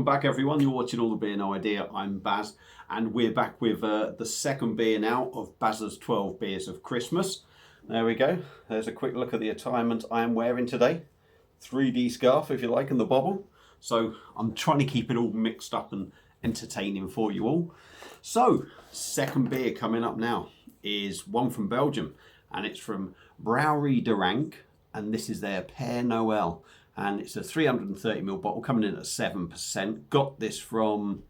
Welcome back everyone, you're watching All the Beer No Idea. I'm Baz and we're back with the second beer now of Bazza's 12 beers of Christmas. There we go, there's a quick look at the attire I am wearing today. 3D scarf if you like and the bobble. So I'm trying to keep it all mixed up and entertaining for you all. So second beer coming up now is one from Belgium and it's from Browerij ranke and this is their Pere Noel. And it's a 330ml bottle coming in at 7%. Got this from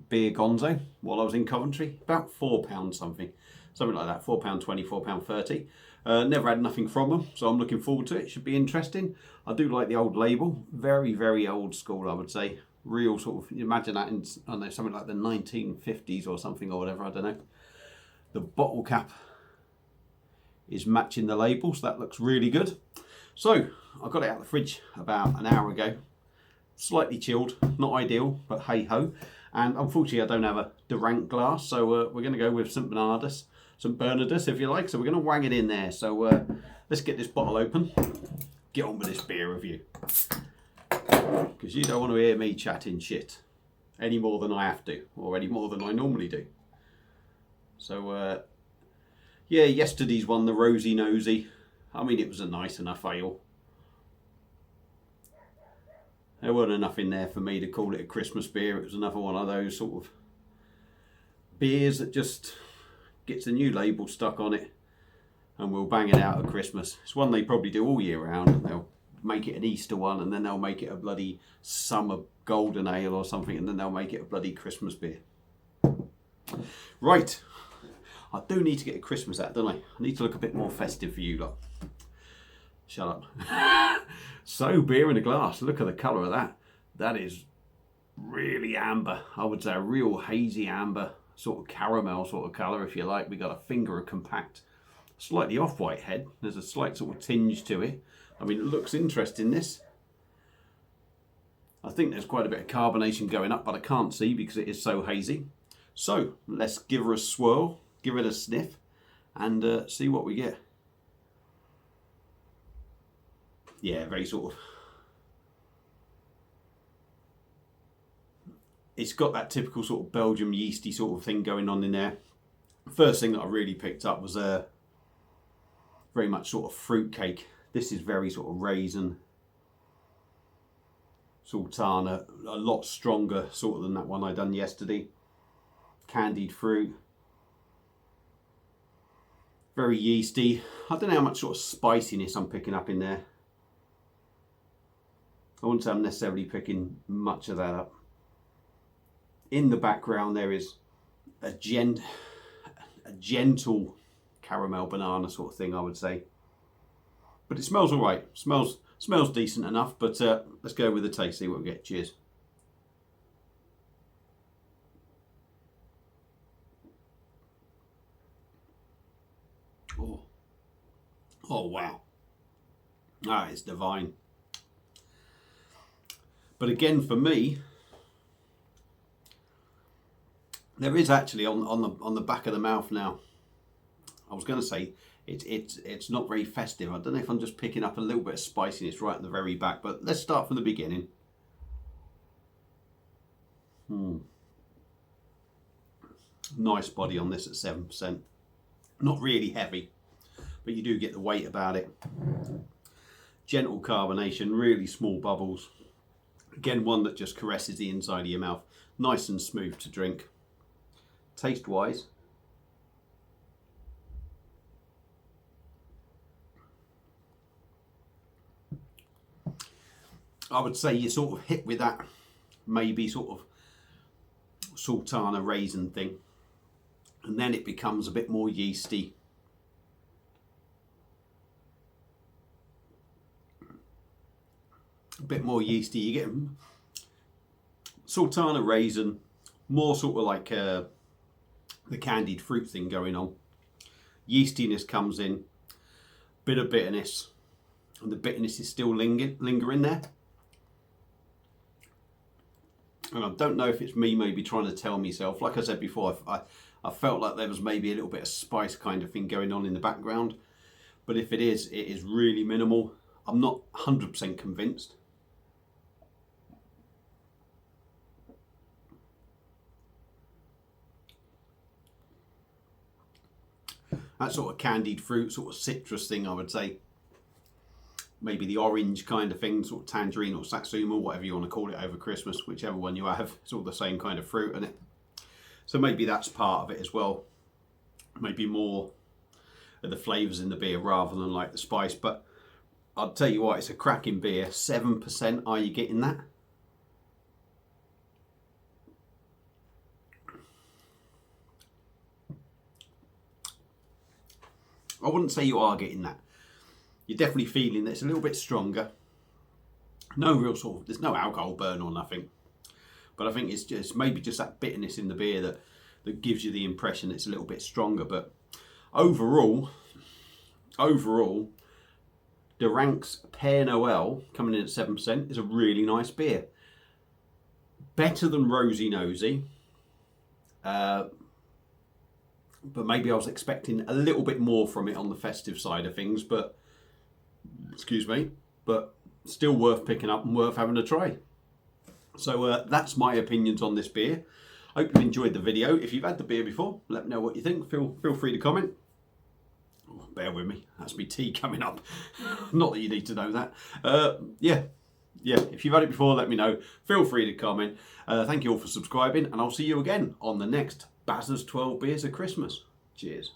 Beer Gonzo while I was in Coventry. About £4 something like that. £4.20, £4.30. Never had nothing from them, so I'm looking forward to it. Should be interesting. I do like the old label. Very, very old school, I would say. Real sort of, you imagine that in, I don't know, something like the 1950s or something or whatever, I don't know. The bottle cap is matching the label, so that looks really good. So I got it out of the fridge about an hour ago. Slightly chilled, not ideal, but hey ho. And unfortunately I don't have a ranke glass, so we're going to go with St Bernardus if you like. So we're going to wang it in there. So let's get this bottle open, get on with this beer review. Because you don't want to hear me chatting shit any more than I have to, or any more than I normally do. So yeah, yesterday's one, the Rosy Nosy. I mean, it was a nice enough ale. There weren't enough in there for me to call it a Christmas beer. It was another one of those sort of beers that just gets a new label stuck on it and we'll bang it out at Christmas. It's one they probably do all year round, and they'll make it an Easter one and then they'll make it a bloody summer golden ale or something, and then they'll make it a bloody Christmas beer. Right. I do need to get a Christmas hat, don't I? I need to look a bit more festive for you lot. Shut up. So, beer in a glass. Look at the colour of that. That is really amber. I would say a real hazy amber, sort of caramel sort of colour if you like. We got a finger of compact, slightly off-white head. There's a slight sort of tinge to it. I mean, it looks interesting, this. I think there's quite a bit of carbonation going up, but I can't see because it is so hazy. So, let's give her a swirl. Give it a sniff and see what we get. Yeah, very sort of, it's got that typical sort of Belgium yeasty sort of thing going on in there. First thing that I really picked up was very much sort of fruit cake. This is very sort of raisin, sultana, a lot stronger sort of than that one I done yesterday. Candied fruit. Very yeasty. I don't know how much sort of spiciness I'm picking up in there. I wouldn't say I'm necessarily picking much of that up. In the background there is a gentle caramel banana sort of thing, I would say. But it smells alright. Smells decent enough, but let's go with the taste, see what we get. Cheers. Oh wow, ah, it's divine. But again, for me, there is actually on the back of the mouth now. I was going to say it's not very festive. I don't know if I'm just picking up a little bit of spiciness right at the very back. But let's start from the beginning. Nice body on this at 7%. Not really heavy, but you do get the weight about it. Gentle carbonation, really small bubbles. Again, one that just caresses the inside of your mouth. Nice and smooth to drink. Taste wise, I would say you're sort of hit with that maybe sort of sultana raisin thing, and then it becomes a bit more yeasty. A bit more yeasty. You get sultana raisin, more sort of like the candied fruit thing going on. Yeastiness comes in, bit of bitterness, and the bitterness is still lingering there. And I don't know if it's me maybe trying to tell myself, like I said before, I felt like there was maybe a little bit of spice kind of thing going on in the background. But if it is really minimal. I'm not 100% convinced. That sort of candied fruit, sort of citrus thing, I would say. Maybe the orange kind of thing, sort of tangerine or satsuma, whatever you want to call it over Christmas, whichever one you have. It's all the same kind of fruit, isn't it? So maybe that's part of it as well. Maybe more of the flavours in the beer rather than like the spice. But I'll tell you what, it's a cracking beer. 7%, are you getting that? I wouldn't say you are getting that. You're definitely feeling that it's a little bit stronger. No real sort of, there's no alcohol burn or nothing. But I think it's just maybe just that bitterness in the beer that gives you the impression it's a little bit stronger. But overall, the Rank's Pere Noel coming in at 7% is a really nice beer. Better than Rosy Nosy. But maybe I was expecting a little bit more from it on the festive side of things. But, excuse me, but still worth picking up and worth having a try. So that's my opinions on this beer. Hope you enjoyed the video. If you've had the beer before, let me know what you think. Feel free to comment. Oh, bear with me, that's me tea coming up. Not that you need to know that. Yeah, if you've had it before, let me know. Feel free to comment. Thank you all for subscribing, and I'll see you again on the next Bazza's 12 Beers of Christmas. Cheers.